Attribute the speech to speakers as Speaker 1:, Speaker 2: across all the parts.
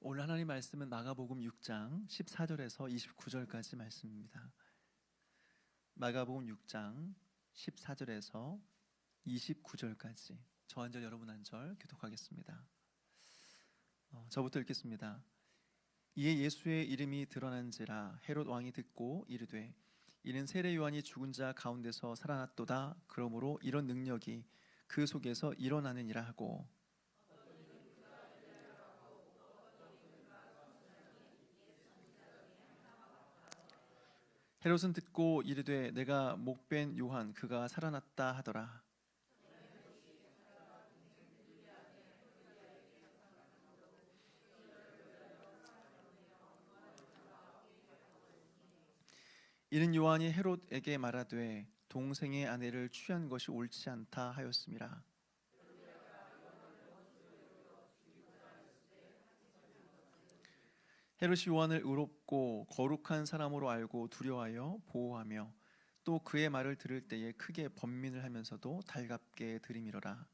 Speaker 1: 오늘 하나님 말씀은 마가복음 6장 14절에서 29절까지 말씀입니다. 마가복음 6장 14절에서 29절까지 저 한 절 여러분 한 절 교독하겠습니다. 저부터 읽겠습니다. 이에 예수의 이름이 드러난지라 헤롯 왕이 듣고 이르되 이는 세례 요한이 죽은 자 가운데서 살아났도다. 그러므로 이런 능력이 그 속에서 일어나느니라 하고 헤롯은 듣고 이르되 내가 목벤 요한 그가 살아났다 하더라. 이는 요한이 헤롯에게 말하되 동생의 아내를 취한 것이 옳지 않다 하였음이라. 헤롯이 요한을 의롭고 거룩한 사람으로 알고 두려워하여 보호하며 또 그의 말을 들을 때에 크게 번민을 하면서도 달갑게 들이밀어라.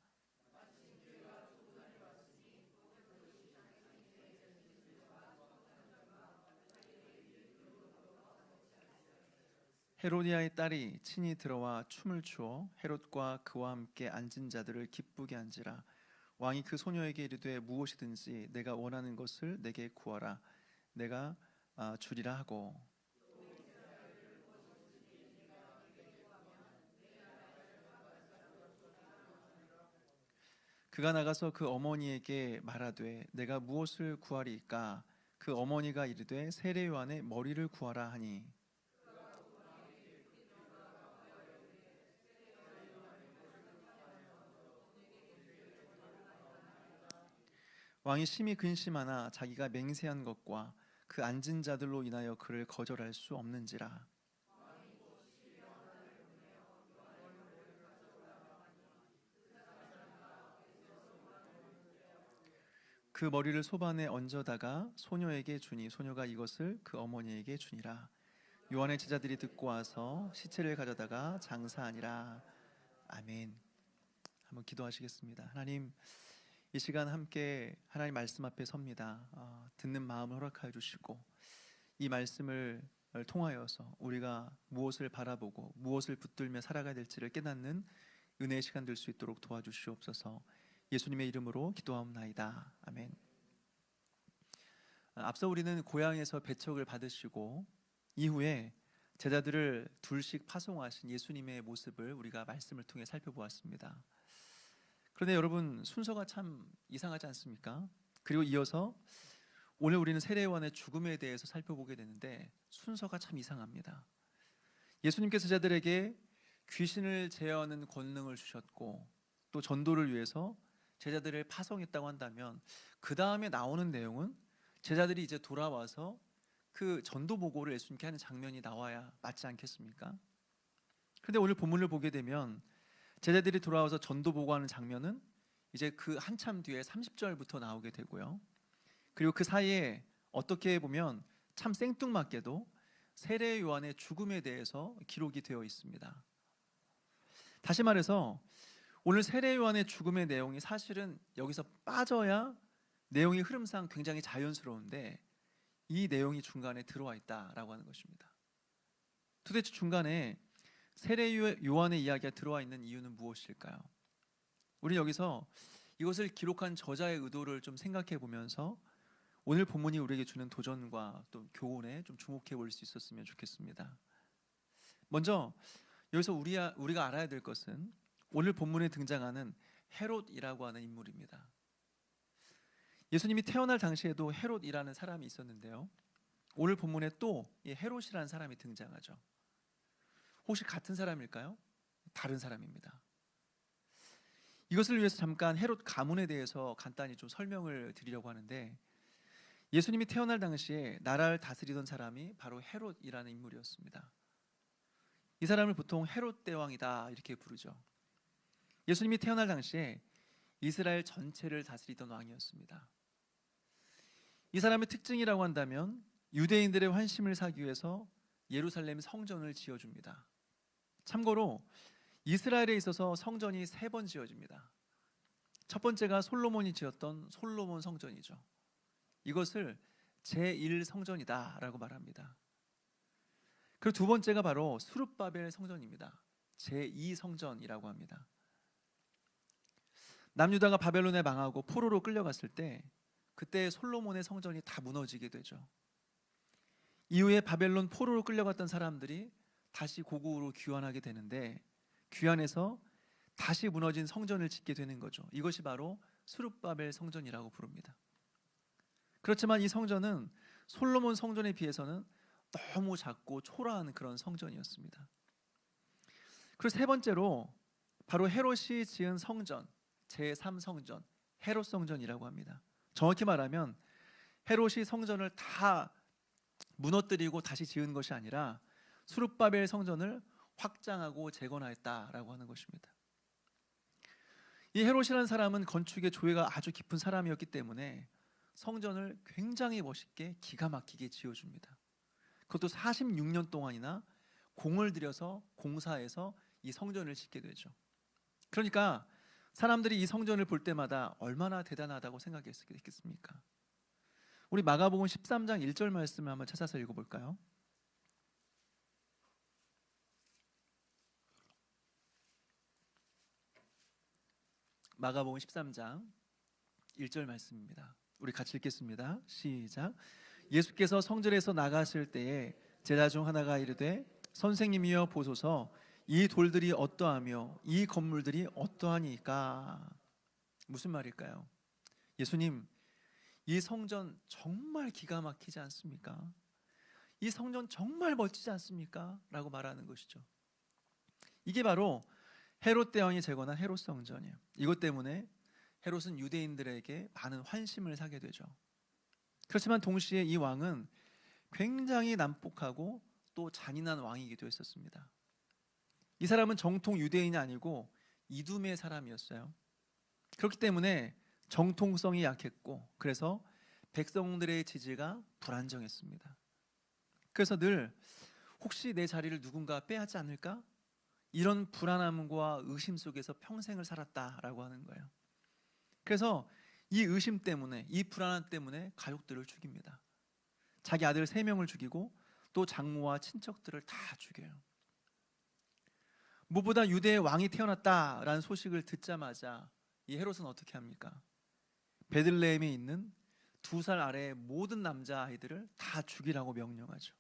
Speaker 1: 헤로디아의 딸이 친히 들어와 춤을 추어 헤롯과 그와 함께 앉은 자들을 기쁘게 한지라. 왕이 그 소녀에게 이르되 무엇이든지 내가 원하는 것을 내게 구하라. 내가 주리라 하고 그가 나가서 그 어머니에게 말하되 내가 무엇을 구하리이까? 그 어머니가 이르되 세례 요한의 머리를 구하라 하니 왕이 심히 근심하나 자기가 맹세한 것과 그 앉은 자들로 인하여 그를 거절할 수 없는지라. 그 머리를 소반에 얹어다가 소녀에게 주니 소녀가 이것을 그 어머니에게 주니라. 요한의 제자들이 듣고 와서 시체를 가져다가 장사하니라. 아멘. 한번 기도하시겠습니다. 하나님, 이 시간 함께 하나님 말씀 앞에 섭니다. 듣는 마음을 허락하여 주시고 이 말씀을 통하여서 우리가 무엇을 바라보고 무엇을 붙들며 살아가야 될지를 깨닫는 은혜의 시간 될 수 있도록 도와주시옵소서. 예수님의 이름으로 기도하옵나이다. 아멘. 앞서 우리는 고향에서 배척을 받으시고 이후에 제자들을 둘씩 파송하신 예수님의 모습을 우리가 말씀을 통해 살펴보았습니다. 그런데 여러분, 순서가 참 이상하지 않습니까? 그리고 이어서 오늘 우리는 세례 요한의 죽음에 대해서 살펴보게 되는데 순서가 참 이상합니다. 예수님께서 제자들에게 귀신을 제어하는 권능을 주셨고 또 전도를 위해서 제자들을 파송했다고 한다면 그 다음에 나오는 내용은 제자들이 이제 돌아와서 그 전도 보고를 예수님께 하는 장면이 나와야 맞지 않겠습니까? 그런데 오늘 본문을 보게 되면 제자들이 돌아와서 전도 보고하는 장면은 이제 그 한참 뒤에 30절부터 나오게 되고요. 그리고 그 사이에 어떻게 보면 참 생뚱맞게도 세례 요한의 죽음에 대해서 기록이 되어 있습니다. 다시 말해서 오늘 세례 요한의 죽음의 내용이 사실은 여기서 빠져야 내용의 흐름상 굉장히 자연스러운데 이 내용이 중간에 들어와 있다라고 하는 것입니다. 도대체 중간에 세례 요한의 이야기가 들어와 있는 이유는 무엇일까요? 우리는 여기서 이것을 기록한 저자의 의도를 좀 생각해 보면서 오늘 본문이 우리에게 주는 도전과 또 교훈에 좀 주목해 볼 수 있었으면 좋겠습니다. 먼저 여기서 우리가 알아야 될 것은 오늘 본문에 등장하는 헤롯이라고 하는 인물입니다. 예수님이 태어날 당시에도 헤롯이라는 사람이 있었는데요, 오늘 본문에 또 이 헤롯이라는 사람이 등장하죠. 혹시 같은 사람일까요? 다른 사람입니다. 이것을 위해서 잠깐 헤롯 가문에 대해서 간단히 좀 설명을 드리려고 하는데, 예수님이 태어날 당시에 나라를 다스리던 사람이 바로 헤롯이라는 인물이었습니다. 이 사람을 보통 헤롯 대왕이다 이렇게 부르죠. 예수님이 태어날 당시에 이스라엘 전체를 다스리던 왕이었습니다. 이 사람의 특징이라고 한다면 유대인들의 환심을 사기 위해서 예루살렘 성전을 지어줍니다. 참고로 이스라엘에 있어서 성전이 3번 지어집니다. 첫 번째가 솔로몬이 지었던 솔로몬 성전이죠. 이것을 제1성전이다라고 말합니다. 그리고 두 번째가 바로 스룹바벨 성전입니다. 제2성전이라고 합니다. 남유다가 바벨론에 망하고 포로로 끌려갔을 때 그때 솔로몬의 성전이 다 무너지게 되죠. 이후에 바벨론 포로로 끌려갔던 사람들이 다시 고국으로 귀환하게 되는데 귀환해서 다시 무너진 성전을 짓게 되는 거죠. 이것이 바로 스룹바벨 성전이라고 부릅니다. 그렇지만 이 성전은 솔로몬 성전에 비해서는 너무 작고 초라한 그런 성전이었습니다. 그리고 세 번째로 바로 헤롯이 지은 성전, 제3성전, 헤롯 성전이라고 합니다. 정확히 말하면 헤롯이 성전을 다 무너뜨리고 다시 지은 것이 아니라 스룹바벨 성전을 확장하고 재건하였다라고 하는 것입니다. 이 헤롯이라는 사람은 건축의 조예가 아주 깊은 사람이었기 때문에 성전을 굉장히 멋있게 기가 막히게 지어줍니다. 그것도 46년 동안이나 공을 들여서 공사해서 이 성전을 짓게 되죠. 그러니까 사람들이 이 성전을 볼 때마다 얼마나 대단하다고 생각했겠습니까? 우리 마가복음 13장 1절 말씀을 한번 찾아서 읽어볼까요? 마가복음 13장 1절 말씀입니다. 우리 같이 읽겠습니다. 시작. 예수께서 성전에서 나가실 때에 제자 중 하나가 이르되 선생님이여 보소서 이 돌들이 어떠하며 이 건물들이 어떠하니까. 무슨 말일까요? 예수님, 이 성전 정말 기가 막히지 않습니까? 이 성전 정말 멋지지 않습니까? 라고 말하는 것이죠. 이게 바로 헤롯 대왕이 재건한 헤롯 성전이에요. 이것 때문에 헤롯은 유대인들에게 많은 환심을 사게 되죠. 그렇지만 동시에 이 왕은 굉장히 난폭하고 또 잔인한 왕이기도 했었습니다. 이 사람은 정통 유대인이 아니고 이두메 사람이었어요. 그렇기 때문에 정통성이 약했고 그래서 백성들의 지지가 불안정했습니다. 그래서 늘 혹시 내 자리를 누군가 빼앗지 않을까? 이런 불안함과 의심 속에서 평생을 살았다라고 하는 거예요. 그래서 이 의심 때문에, 이 불안함 때문에 가족들을 죽입니다. 자기 아들 3명을 죽이고 또 장모와 친척들을 다 죽여요. 무엇보다 유대의 왕이 태어났다라는 소식을 듣자마자 이 헤롯은 어떻게 합니까? 베들레헴에 있는 2살 아래의 모든 남자아이들을 다 죽이라고 명령하죠.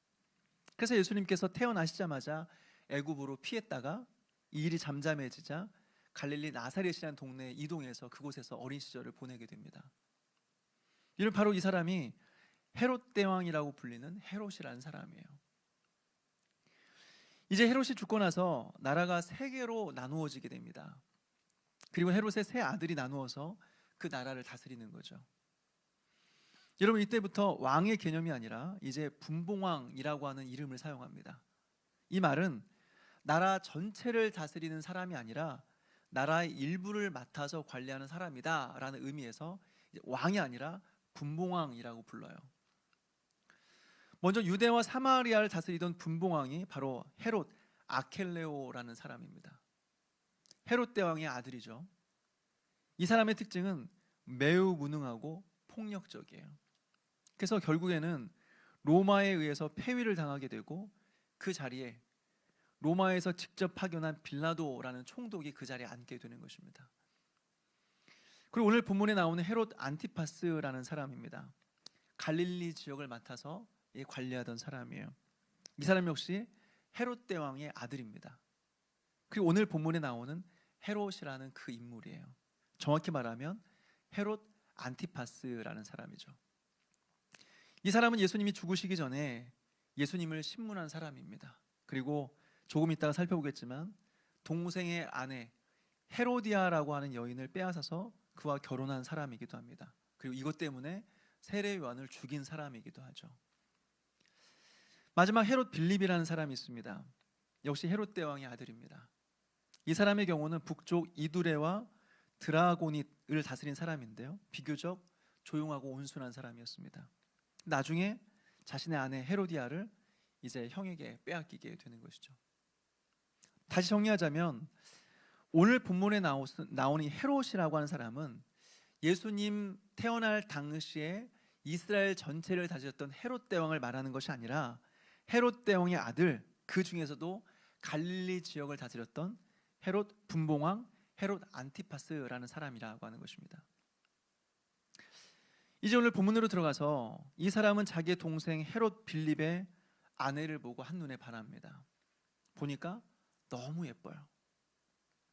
Speaker 1: 그래서 예수님께서 태어나시자마자 애굽으로 피했다가 이 일이 잠잠해지자 갈릴리 나사렛이라는 동네에 이동해서 그곳에서 어린 시절을 보내게 됩니다. 이는 바로 이 사람이 헤롯 대왕이라고 불리는 헤롯이라는 사람이에요. 이제 헤롯이 죽고 나서 나라가 3개로 나누어지게 됩니다. 그리고 헤롯의 3 아들이 나누어서 그 나라를 다스리는 거죠. 여러분, 이때부터 왕의 개념이 아니라 이제 분봉왕이라고 하는 이름을 사용합니다. 이 말은 나라 전체를 다스리는 사람이 아니라 나라의 일부를 맡아서 관리하는 사람이다 라는 의미에서 이제 왕이 아니라 분봉왕이라고 불러요. 먼저 유대와 사마리아를 다스리던 분봉왕이 바로 헤롯 아켈레오라는 사람입니다. 헤롯 대왕의 아들이죠. 이 사람의 특징은 매우 무능하고 폭력적이에요. 그래서 결국에는 로마에 의해서 폐위를 당하게 되고 그 자리에 로마에서 직접 파견한 빌라도라는 총독이 그 자리에 앉게 되는 것입니다. 그리고 오늘 본문에 나오는 헤롯 안티파스라는 사람입니다. 갈릴리 지역을 맡아서 관리하던 사람이에요. 이 사람 역시 헤롯 대왕의 아들입니다. 그리고 오늘 본문에 나오는 헤롯이라는 그 인물이에요. 정확히 말하면 헤롯 안티파스라는 사람이죠. 이 사람은 예수님이 죽으시기 전에 예수님을 신문한 사람입니다. 그리고 조금 이따가 살펴보겠지만 동생의 아내 헤로디아라고 하는 여인을 빼앗아서 그와 결혼한 사람이기도 합니다. 그리고 이것 때문에 세례 요한을 죽인 사람이기도 하죠. 마지막 헤롯 빌립이라는 사람이 있습니다. 역시 헤롯 대왕의 아들입니다. 이 사람의 경우는 북쪽 이두레와 드라고닛을 다스린 사람인데요, 비교적 조용하고 온순한 사람이었습니다. 나중에 자신의 아내 헤로디아를 이제 형에게 빼앗기게 되는 것이죠. 다시 정리하자면 오늘 본문에 나오는 이 헤롯이라고 하는 사람은 예수님 태어날 당시에 이스라엘 전체를 다스렸던 헤롯 대왕을 말하는 것이 아니라 헤롯 대왕의 아들, 그 중에서도 갈릴리 지역을 다스렸던 헤롯 분봉왕 헤롯 안티파스라는 사람이라고 하는 것입니다. 이제 오늘 본문으로 들어가서 이 사람은 자기의 동생 헤롯 빌립의 아내를 보고 한눈에 반합니다. 보니까 너무 예뻐요.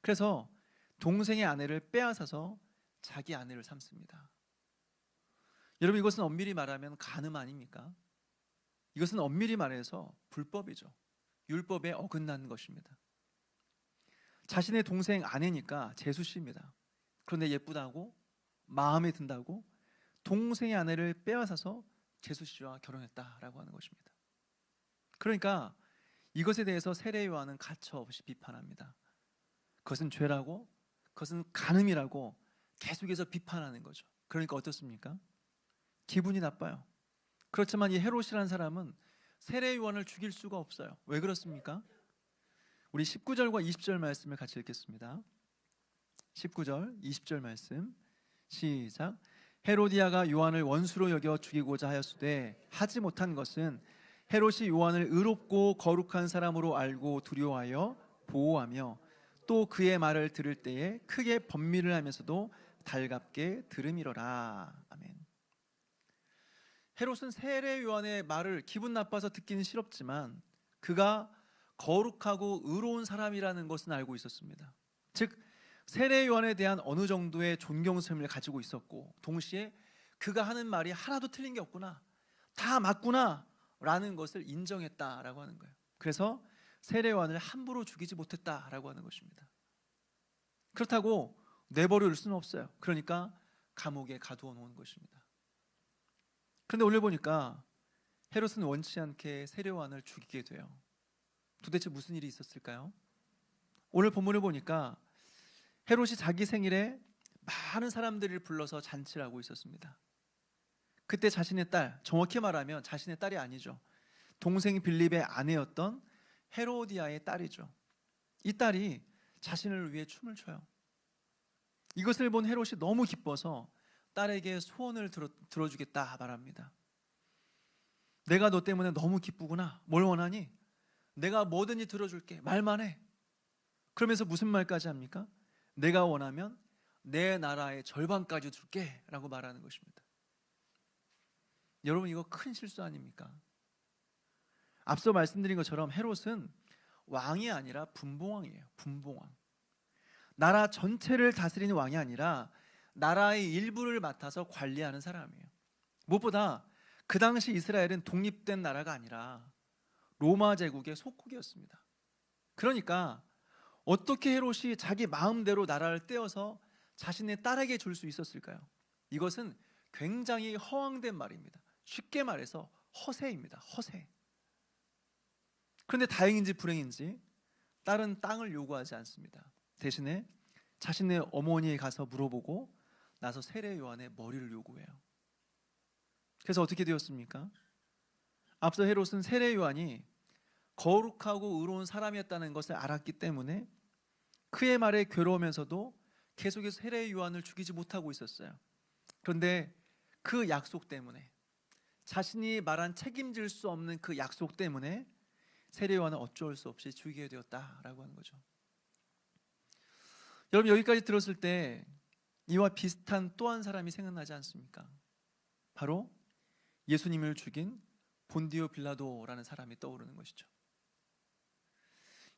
Speaker 1: 그래서 동생의 아내를 빼앗아서 자기 아내를 삼습니다. 여러분, 이것은 엄밀히 말하면 간음 아닙니까? 이것은 엄밀히 말해서 불법이죠. 율법에 어긋난 것입니다. 자신의 동생 아내니까 제수씨입니다. 그런데 예쁘다고, 마음에 든다고 동생의 아내를 빼앗아서 제수씨와 결혼했다라고 하는 것입니다. 그러니까 이것에 대해서 세례 요한은 가차없이 비판합니다. 그것은 죄라고, 그것은 간음이라고 계속해서 비판하는 거죠. 그러니까 어떻습니까? 기분이 나빠요. 그렇지만 이 헤롯이라는 사람은 세례 요한을 죽일 수가 없어요. 왜 그렇습니까? 우리 19절과 20절 말씀을 같이 읽겠습니다. 19절, 20절 말씀 시작. 헤로디아가 요한을 원수로 여겨 죽이고자 하였으되 하지 못한 것은 헤롯이 요한을 의롭고 거룩한 사람으로 알고 두려워하여 보호하며 또 그의 말을 들을 때에 크게 번민을 하면서도 달갑게 들음이러라. 아멘. 헤롯은 세례 요한의 말을 기분 나빠서 듣기는 싫었지만 그가 거룩하고 의로운 사람이라는 것은 알고 있었습니다. 즉 세례 요한에 대한 어느 정도의 존경심을 가지고 있었고, 동시에 그가 하는 말이 하나도 틀린 게 없구나, 다 맞구나 라는 것을 인정했다라고 하는 거예요. 그래서 세례 요한을 함부로 죽이지 못했다라고 하는 것입니다. 그렇다고 내버려 둘 수는 없어요. 그러니까 감옥에 가두어 놓은 것입니다. 그런데 오늘 보니까 헤롯은 원치 않게 세례 요한을 죽이게 돼요. 도대체 무슨 일이 있었을까요? 오늘 본문을 보니까 헤롯이 자기 생일에 많은 사람들을 불러서 잔치를 하고 있었습니다. 그때 자신의 딸, 정확히 말하면 자신의 딸이 아니죠, 동생 빌립의 아내였던 헤로디아의 딸이죠. 이 딸이 자신을 위해 춤을 춰요. 이것을 본 헤롯이 너무 기뻐서 딸에게 소원을 들어주겠다 말합니다. 내가 너 때문에 너무 기쁘구나. 뭘 원하니? 내가 뭐든지 들어줄게. 말만 해. 그러면서 무슨 말까지 합니까? 내가 원하면 내 나라의 절반까지 줄게 라고 말하는 것입니다. 여러분, 이거 큰 실수 아닙니까? 앞서 말씀드린 것처럼 헤롯은 왕이 아니라 분봉왕이에요. 분봉왕. 나라 전체를 다스리는 왕이 아니라 나라의 일부를 맡아서 관리하는 사람이에요. 무엇보다 그 당시 이스라엘은 독립된 나라가 아니라 로마 제국의 속국이었습니다. 그러니까 어떻게 헤롯이 자기 마음대로 나라를 떼어서 자신의 딸에게 줄 수 있었을까요? 이것은 굉장히 허황된 말입니다. 쉽게 말해서 허세입니다. 허세. 그런데 다행인지 불행인지 딸은 땅을 요구하지 않습니다. 대신에 자신의 어머니에 가서 물어보고 나서 세례 요한의 머리를 요구해요. 그래서 어떻게 되었습니까? 앞서 헤롯은 세례 요한이 거룩하고 의로운 사람이었다는 것을 알았기 때문에 그의 말에 괴로우면서도 계속해서 세례 요한을 죽이지 못하고 있었어요. 그런데 그 약속 때문에, 자신이 말한 책임질 수 없는 그 약속 때문에 세례 요한은 어쩔 수 없이 죽이게 되었다라고 하는 거죠. 여러분, 여기까지 들었을 때 이와 비슷한 또 한 사람이 생각나지 않습니까? 바로 예수님을 죽인 본디오 빌라도라는 사람이 떠오르는 것이죠.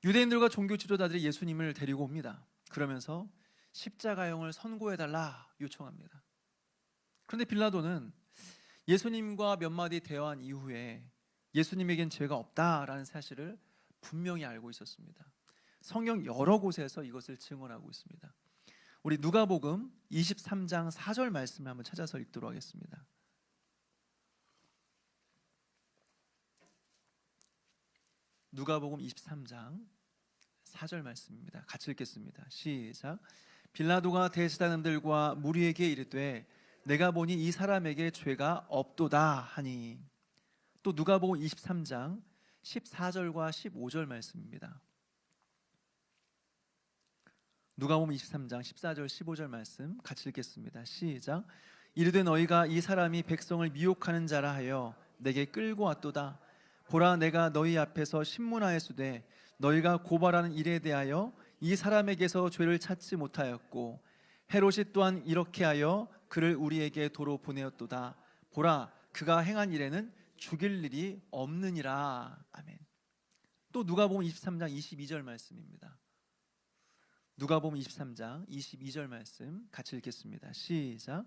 Speaker 1: 유대인들과 종교 지도자들이 예수님을 데리고 옵니다. 그러면서 십자가형을 선고해달라 요청합니다. 그런데 빌라도는 예수님과 몇 마디 대화한 이후에 예수님에겐 죄가 없다라는 사실을 분명히 알고 있었습니다. 성경 여러 곳에서 이것을 증언하고 있습니다. 우리 누가복음 23장 4절 말씀을 한번 찾아서 읽도록 하겠습니다. 누가복음 23장 4절 말씀입니다. 같이 읽겠습니다. 시작. 빌라도가 대제사장들과 무리에게 이르되 내가 보니 이 사람에게 죄가 없도다 하니. 또 누가복음 23장 14절과 15절 말씀입니다. 누가복음 23장 14절 15절 말씀 같이 읽겠습니다. 시작. 이르되 너희가 이 사람이 백성을 미혹하는 자라 하여 내게 끌고 왔도다. 보라, 내가 너희 앞에서 신문하였으되 너희가 고발하는 일에 대하여 이 사람에게서 죄를 찾지 못하였고 헤롯이 또한 이렇게 하여 그를 우리에게 도로 보내었도다. 보라, 그가 행한 일에는 죽일 일이 없느니라. 아멘. 또 누가복음 23장 22절 말씀입니다. 누가복음 23장 22절 말씀 같이 읽겠습니다. 시작.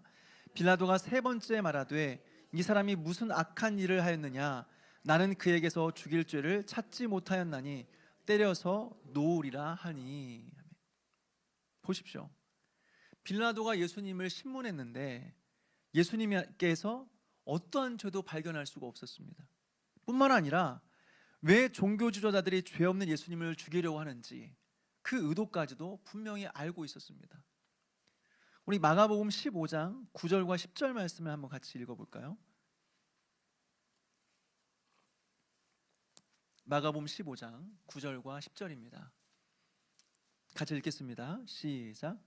Speaker 1: 빌라도가 세 번째 말하되 이 사람이 무슨 악한 일을 하였느냐? 나는 그에게서 죽일 죄를 찾지 못하였나니 때려서 놓으리라 하니. 보십시오. 빌라도가 예수님을 신문했는데 예수님께서 어떠한 죄도 발견할 수가 없었습니다. 뿐만 아니라 왜 종교 지도자들이 죄 없는 예수님을 죽이려고 하는지 그 의도까지도 분명히 알고 있었습니다. 우리 마가복음 15장 9절과 10절 말씀을 한번 같이 읽어볼까요? 마가복음 15장 9절과 10절입니다. 같이 읽겠습니다. 시작.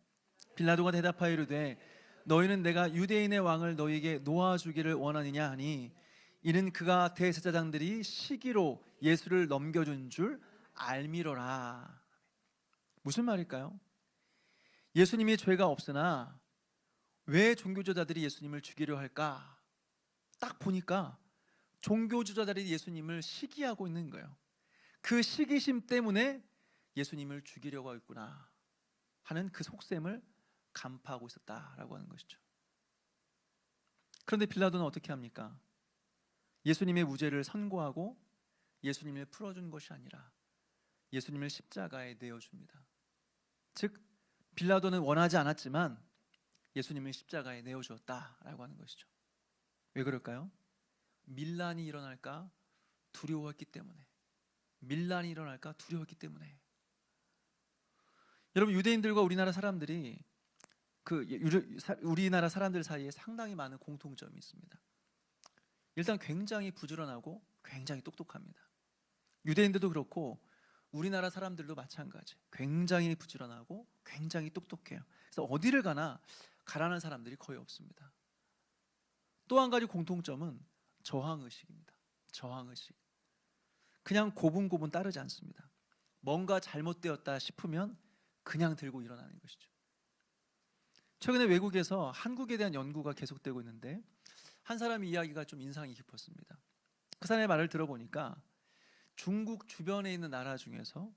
Speaker 1: 빌라도가 대답하여 이르되 너희는 내가 유대인의 왕을 너희에게 놓아주기를 원하느냐 하니 이는 그가 대제사장들이 시기로 예수를 넘겨준 줄 알미로라. 무슨 말일까요? 예수님이 죄가 없으나 왜 종교지도자들이 예수님을 죽이려 할까? 딱 보니까 종교지도자들이 예수님을 시기하고 있는 거예요. 그 시기심 때문에 예수님을 죽이려고 하겠구나 하는 그 속셈을 간파하고 있었다라고 하는 것이죠. 그런데 빌라도는 어떻게 합니까? 예수님의 무죄를 선고하고 예수님을 풀어준 것이 아니라 예수님을 십자가에 내어줍니다. 즉 빌라도는 원하지 않았지만 예수님을 십자가에 내어주었다라고 하는 것이죠. 왜 그럴까요? 밀란이 일어날까 두려워했기 때문에. 밀란이 일어날까 두려웠기 때문에. 여러분, 유대인들과 우리나라 사람들이 우리나라 사람들 사이에 상당히 많은 공통점이 있습니다. 일단 굉장히 부지런하고 굉장히 똑똑합니다. 유대인들도 그렇고 우리나라 사람들도 마찬가지. 굉장히 부지런하고 굉장히 똑똑해요. 그래서 어디를 가나 가라는 사람들이 거의 없습니다. 또 한 가지 공통점은 저항의식입니다. 저항의식. 그냥 고분고분 따르지 않습니다. 뭔가 잘못되었다 싶으면 그냥 들고 일어나는 것이죠. 최근에 외국에서 한국에 대한 연구가 계속되고 있는데 한 사람의 이야기가 좀 인상이 깊었습니다. 그 사람의 말을 들어보니까 중국 주변에 있는 나라 중에서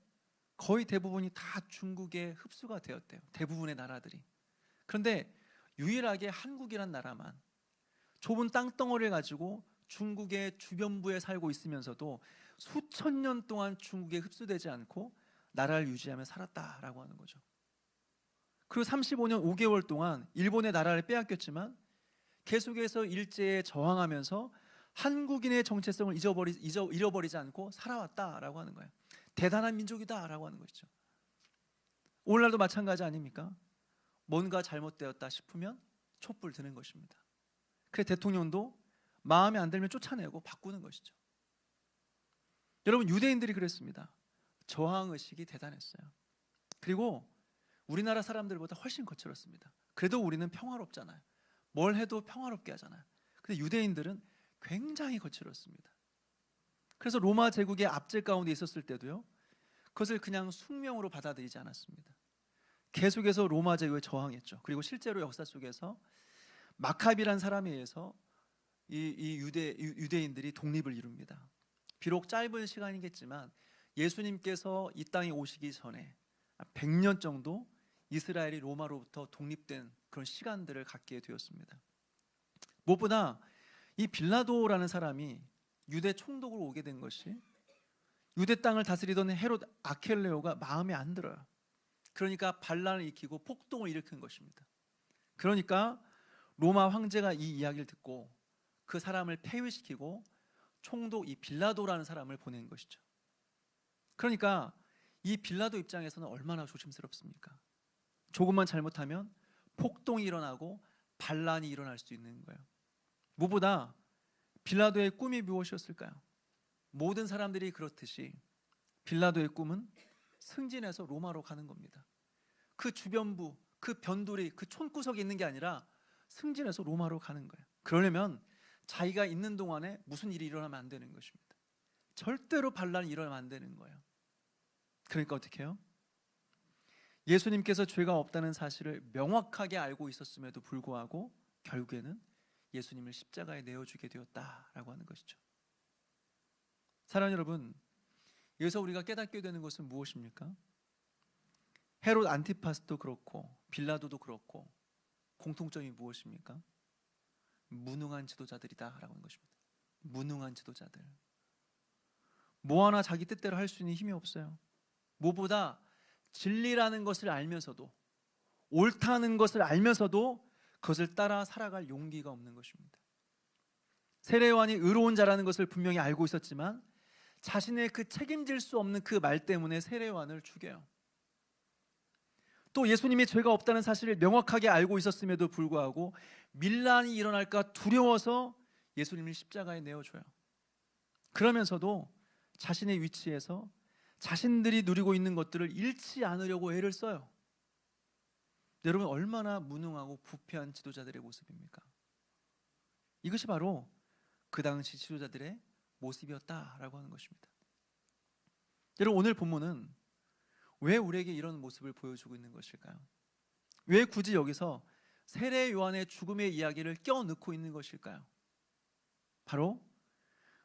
Speaker 1: 거의 대부분이 다 중국에 흡수가 되었대요. 대부분의 나라들이. 그런데 유일하게 한국이란 나라만 좁은 땅덩어리를 가지고 중국의 주변부에 살고 있으면서도 수천 년 동안 중국에 흡수되지 않고 나라를 유지하며 살았다라고 하는 거죠. 그리고 35년 5개월 동안 일본의 나라를 빼앗겼지만 계속해서 일제에 저항하면서 한국인의 정체성을 잃어버리지 않고 살아왔다라고 하는 거예요. 대단한 민족이다라고 하는 것이죠. 오늘날도 마찬가지 아닙니까? 뭔가 잘못되었다 싶으면 촛불 드는 것입니다. 그래서 대통령도 마음에 안 들면 쫓아내고 바꾸는 것이죠. 여러분, 유대인들이 그랬습니다. 저항의식이 대단했어요. 그리고 우리나라 사람들보다 훨씬 거칠었습니다. 그래도 우리는 평화롭잖아요. 뭘 해도 평화롭게 하잖아요. 근데 유대인들은 굉장히 거칠었습니다. 그래서 로마 제국의 압제 가운데 있었을 때도요, 그것을 그냥 숙명으로 받아들이지 않았습니다. 계속해서 로마 제국에 저항했죠. 그리고 실제로 역사 속에서 마카비라는 사람에 의해서 이 유대인들이 독립을 이룹니다. 비록 짧은 시간이겠지만 예수님께서 이 땅에 오시기 전에 100년 정도 이스라엘이 로마로부터 독립된 그런 시간들을 갖게 되었습니다. 무엇보다 이 빌라도라는 사람이 유대 총독으로 오게 된 것이 유대 땅을 다스리던 헤롯 아켈레오가 마음에 안 들어요. 그러니까 반란을 일으키고 폭동을 일으킨 것입니다. 그러니까 로마 황제가 이 이야기를 듣고 그 사람을 폐위시키고 총독 이 빌라도라는 사람을 보낸 것이죠. 그러니까 이 빌라도 입장에서는 얼마나 조심스럽습니까? 조금만 잘못하면 폭동이 일어나고 반란이 일어날 수 있는 거예요. 무엇보다 빌라도의 꿈이 무엇이었을까요? 모든 사람들이 그렇듯이 빌라도의 꿈은 승진해서 로마로 가는 겁니다. 그 주변부, 그 변두리, 그 촌구석에 있는 게 아니라 승진해서 로마로 가는 거예요. 그러려면 자기가 있는 동안에 무슨 일이 일어나면 안 되는 것입니다. 절대로 반란이 일어나면 안 되는 거예요. 그러니까 어떻게 해요? 예수님께서 죄가 없다는 사실을 명확하게 알고 있었음에도 불구하고 결국에는 예수님을 십자가에 내어주게 되었다라고 하는 것이죠. 사랑하는 여러분, 여기서 우리가 깨닫게 되는 것은 무엇입니까? 헤롯 안티파스도 그렇고 빌라도도 그렇고 공통점이 무엇입니까? 무능한 지도자들이다라고 하는 것입니다. 무능한 지도자들. 뭐 하나 자기 뜻대로 할 수 있는 힘이 없어요. 무엇보다 진리라는 것을 알면서도, 옳다는 것을 알면서도 그것을 따라 살아갈 용기가 없는 것입니다. 세례 요한이 의로운 자라는 것을 분명히 알고 있었지만 자신의 그 책임질 수 없는 그 말 때문에 세례 요한을 죽여요. 또 예수님이 죄가 없다는 사실을 명확하게 알고 있었음에도 불구하고 밀란이 일어날까 두려워서 예수님을 십자가에 내어줘요. 그러면서도 자신의 위치에서 자신들이 누리고 있는 것들을 잃지 않으려고 애를 써요. 여러분, 얼마나 무능하고 부패한 지도자들의 모습입니까? 이것이 바로 그 당시 지도자들의 모습이었다라고 하는 것입니다. 여러분, 오늘 본문은 왜 우리에게 이런 모습을 보여주고 있는 것일까요? 왜 굳이 여기서 세례 요한의 죽음의 이야기를 껴넣고 있는 것일까요? 바로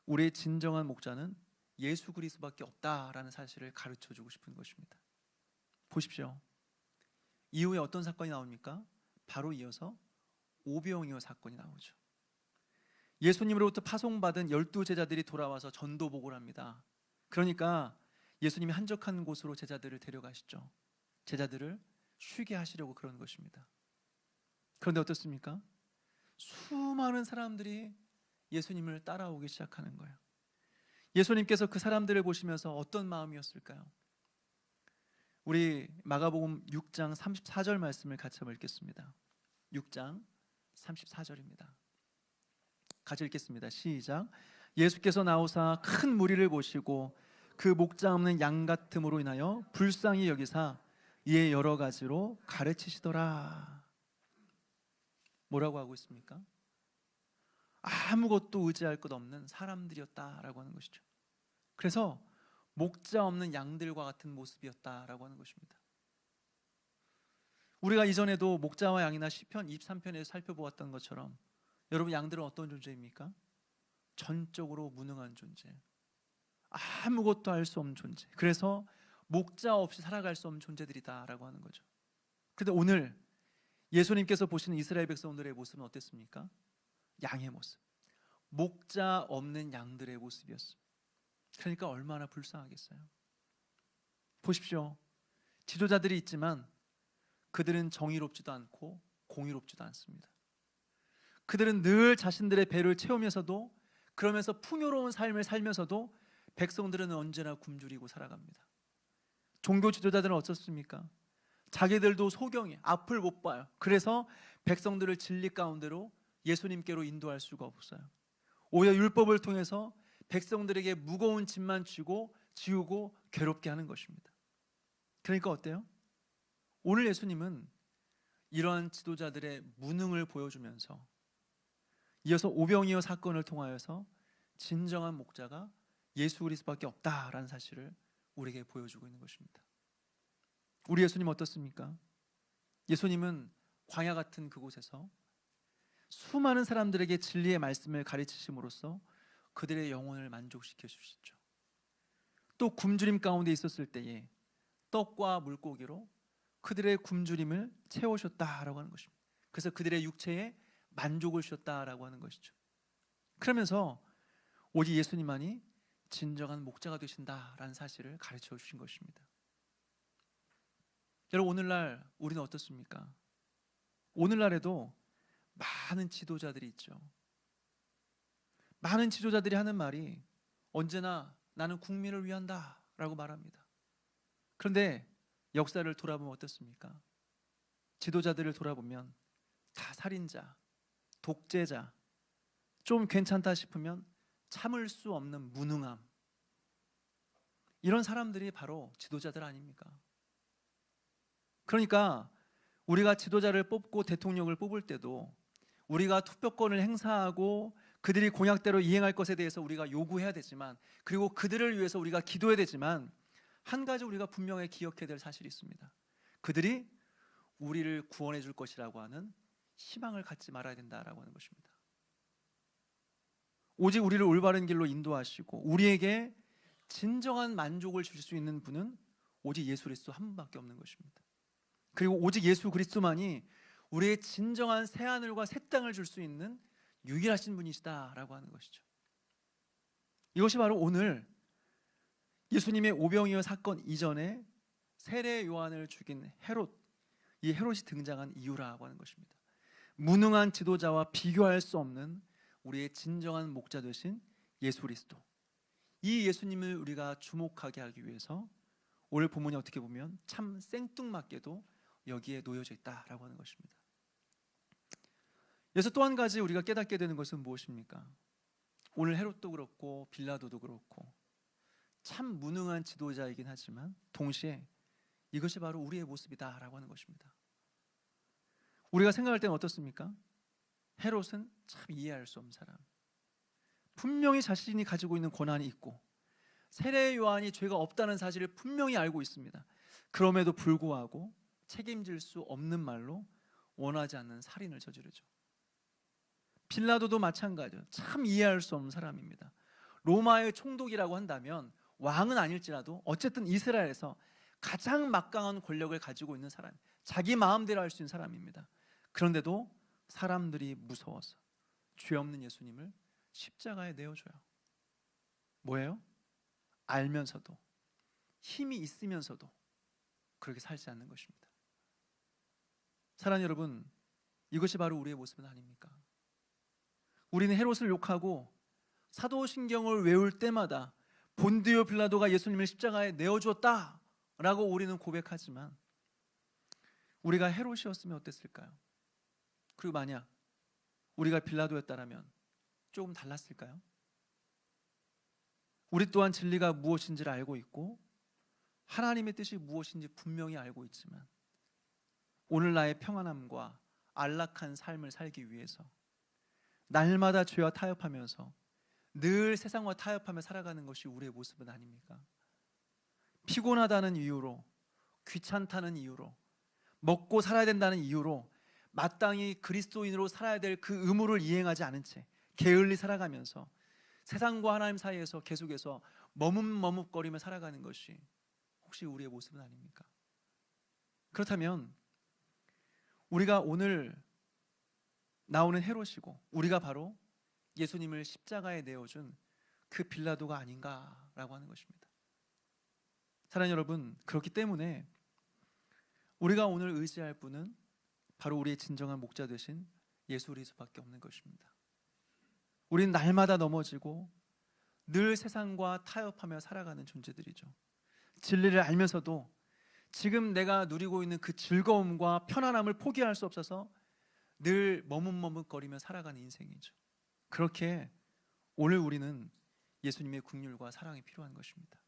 Speaker 1: 우리의 진정한 목자는 예수 그리스도밖에 없다라는 사실을 가르쳐주고 싶은 것입니다. 보십시오. 이후에 어떤 사건이 나옵니까? 바로 이어서 오병이어 사건이 나오죠. 예수님으로부터 파송받은 12제자들이 돌아와서 전도복을 합니다. 그러니까 예수님이 한적한 곳으로 제자들을 데려가시죠. 제자들을 쉬게 하시려고 그런 것입니다. 그런데 어떻습니까? 수많은 사람들이 예수님을 따라오기 시작하는 거예요. 예수님께서 그 사람들을 보시면서 어떤 마음이었을까요? 우리 마가복음 6장 34절 말씀을 같이 한번 읽겠습니다. 6장 34절입니다. 같이 읽겠습니다. 시작. 예수께서 나오사 큰 무리를 보시고 그 목자 없는 양 같음으로 인하여 불쌍히 여기사 이에 여러 가지로 가르치시더라. 뭐라고 하고 있습니까? 아무것도 의지할 것 없는 사람들이었다라고 하는 것이죠. 그래서 목자 없는 양들과 같은 모습이었다라고 하는 것입니다. 우리가 이전에도 목자와 양이나 시편 23편에서 살펴보았던 것처럼 여러분, 양들은 어떤 존재입니까? 전적으로 무능한 존재, 아무것도 할 수 없는 존재. 그래서 목자 없이 살아갈 수 없는 존재들이다라고 하는 거죠. 그런데 오늘 예수님께서 보시는 이스라엘 백성들의 모습은 어땠습니까? 양의 모습, 목자 없는 양들의 모습이었습니다. 그러니까 얼마나 불쌍하겠어요. 보십시오. 지도자들이 있지만 그들은 정의롭지도 않고 공의롭지도 않습니다. 그들은 늘 자신들의 배를 채우면서도, 그러면서 풍요로운 삶을 살면서도 백성들은 언제나 굶주리고 살아갑니다. 종교 지도자들은 어떻습니까? 자기들도 소경이 앞을 못 봐요. 그래서 백성들을 진리 가운데로 예수님께로 인도할 수가 없어요. 오히려 율법을 통해서 백성들에게 무거운 짐만 지우고 괴롭게 하는 것입니다. 그러니까 어때요? 오늘 예수님은 이러한 지도자들의 무능을 보여주면서 이어서 오병이어 사건을 통하여서 진정한 목자가 예수 그리스도밖에 없다라는 사실을 우리에게 보여주고 있는 것입니다. 우리 예수님 어떻습니까? 예수님은 광야 같은 그곳에서 수많은 사람들에게 진리의 말씀을 가르치심으로써 그들의 영혼을 만족시켜 주시죠. 또 굶주림 가운데 있었을 때에 떡과 물고기로 그들의 굶주림을 채우셨다라고 하는 것입니다. 그래서 그들의 육체에 만족을 주셨다라고 하는 것이죠. 그러면서 오직 예수님만이 진정한 목자가 되신다라는 사실을 가르쳐 주신 것입니다. 여러분, 오늘날 우리는 어떻습니까? 오늘날에도 많은 지도자들이 있죠. 많은 지도자들이 하는 말이 언제나 나는 국민을 위한다 라고 말합니다. 그런데 역사를 돌아보면 어떻습니까? 지도자들을 돌아보면 다 살인자, 독재자, 좀 괜찮다 싶으면 참을 수 없는 무능함, 이런 사람들이 바로 지도자들 아닙니까? 그러니까 우리가 지도자를 뽑고 대통령을 뽑을 때도 우리가 투표권을 행사하고 그들이 공약대로 이행할 것에 대해서 우리가 요구해야 되지만, 그리고 그들을 위해서 우리가 기도해야 되지만, 한 가지 우리가 분명히 기억해야 될 사실이 있습니다. 그들이 우리를 구원해 줄 것이라고 하는 희망을 갖지 말아야 된다라고 하는 것입니다. 오직 우리를 올바른 길로 인도하시고 우리에게 진정한 만족을 주실 수 있는 분은 오직 예수 그리스도 한 분밖에 없는 것입니다. 그리고 오직 예수 그리스도만이 우리의 진정한 새하늘과 새 땅을 줄 수 있는 유일하신 분이시다라고 하는 것이죠. 이것이 바로 오늘 예수님의 오병이어 사건 이전에 세례 요한을 죽인 헤롯, 이 헤롯이 등장한 이유라고 하는 것입니다. 무능한 지도자와 비교할 수 없는 우리의 진정한 목자 되신 예수 그리스도, 이 예수님을 우리가 주목하게 하기 위해서 오늘 본문이 어떻게 보면 참 생뚱맞게도 여기에 놓여져 있다라고 하는 것입니다. 그래서 또 한 가지 우리가 깨닫게 되는 것은 무엇입니까? 오늘 헤롯도 그렇고 빌라도도 그렇고 참 무능한 지도자이긴 하지만 동시에 이것이 바로 우리의 모습이다라고 하는 것입니다. 우리가 생각할 때는 어떻습니까? 헤롯은 참 이해할 수 없는 사람, 분명히 자신이 가지고 있는 권한이 있고 세례 요한이 죄가 없다는 사실을 분명히 알고 있습니다. 그럼에도 불구하고 책임질 수 없는 말로 원하지 않는 살인을 저지르죠. 빌라도도 마찬가지죠. 참 이해할 수 없는 사람입니다. 로마의 총독이라고 한다면 왕은 아닐지라도 어쨌든 이스라엘에서 가장 막강한 권력을 가지고 있는 사람, 자기 마음대로 할 수 있는 사람입니다. 그런데도 사람들이 무서워서 죄 없는 예수님을 십자가에 내어줘요. 뭐예요? 알면서도, 힘이 있으면서도 그렇게 살지 않는 것입니다. 사랑하는 여러분, 이것이 바로 우리의 모습은 아닙니까? 우리는 헤롯을 욕하고 사도신경을 외울 때마다 본디오 빌라도가 예수님을 십자가에 내어주었다라고 우리는 고백하지만, 우리가 헤롯이었으면 어땠을까요? 그리고 만약 우리가 빌라도였다면 조금 달랐을까요? 우리 또한 진리가 무엇인지를 알고 있고 하나님의 뜻이 무엇인지 분명히 알고 있지만, 오늘 나의 평안함과 안락한 삶을 살기 위해서 날마다 죄와 타협하면서 늘 세상과 타협하며 살아가는 것이 우리의 모습은 아닙니까? 피곤하다는 이유로, 귀찮다는 이유로, 먹고 살아야 된다는 이유로 마땅히 그리스도인으로 살아야 될 그 의무를 이행하지 않은 채 게을리 살아가면서 세상과 하나님 사이에서 계속해서 머뭇머뭇거리며 살아가는 것이 혹시 우리의 모습은 아닙니까? 그렇다면 우리가 오늘 나오는 헤롯이고 우리가 바로 예수님을 십자가에 내어준 그 빌라도가 아닌가라고 하는 것입니다. 사랑하는 여러분, 그렇기 때문에 우리가 오늘 의지할 분은 바로 우리의 진정한 목자 되신 예수 그리스도밖에 없는 것입니다. 우리는 날마다 넘어지고 늘 세상과 타협하며 살아가는 존재들이죠. 진리를 알면서도 지금 내가 누리고 있는 그 즐거움과 편안함을 포기할 수 없어서 늘 머뭇머뭇거리며 살아가는 인생이죠. 그렇게 오늘 우리는 예수님의 긍휼과 사랑이 필요한 것입니다.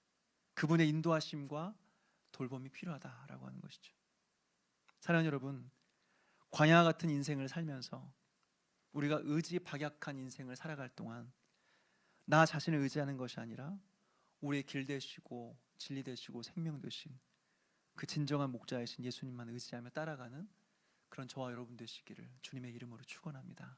Speaker 1: 그분의 인도하심과 돌봄이 필요하다라고 하는 것이죠. 사랑하는 여러분, 광야 같은 인생을 살면서 우리가 의지박약한 인생을 살아갈 동안 나 자신을 의지하는 것이 아니라 우리의 길 되시고 진리 되시고 생명 되신 그 진정한 목자이신 예수님만 의지하며 따라가는 그런 저와 여러분 되시기를 주님의 이름으로 축원합니다.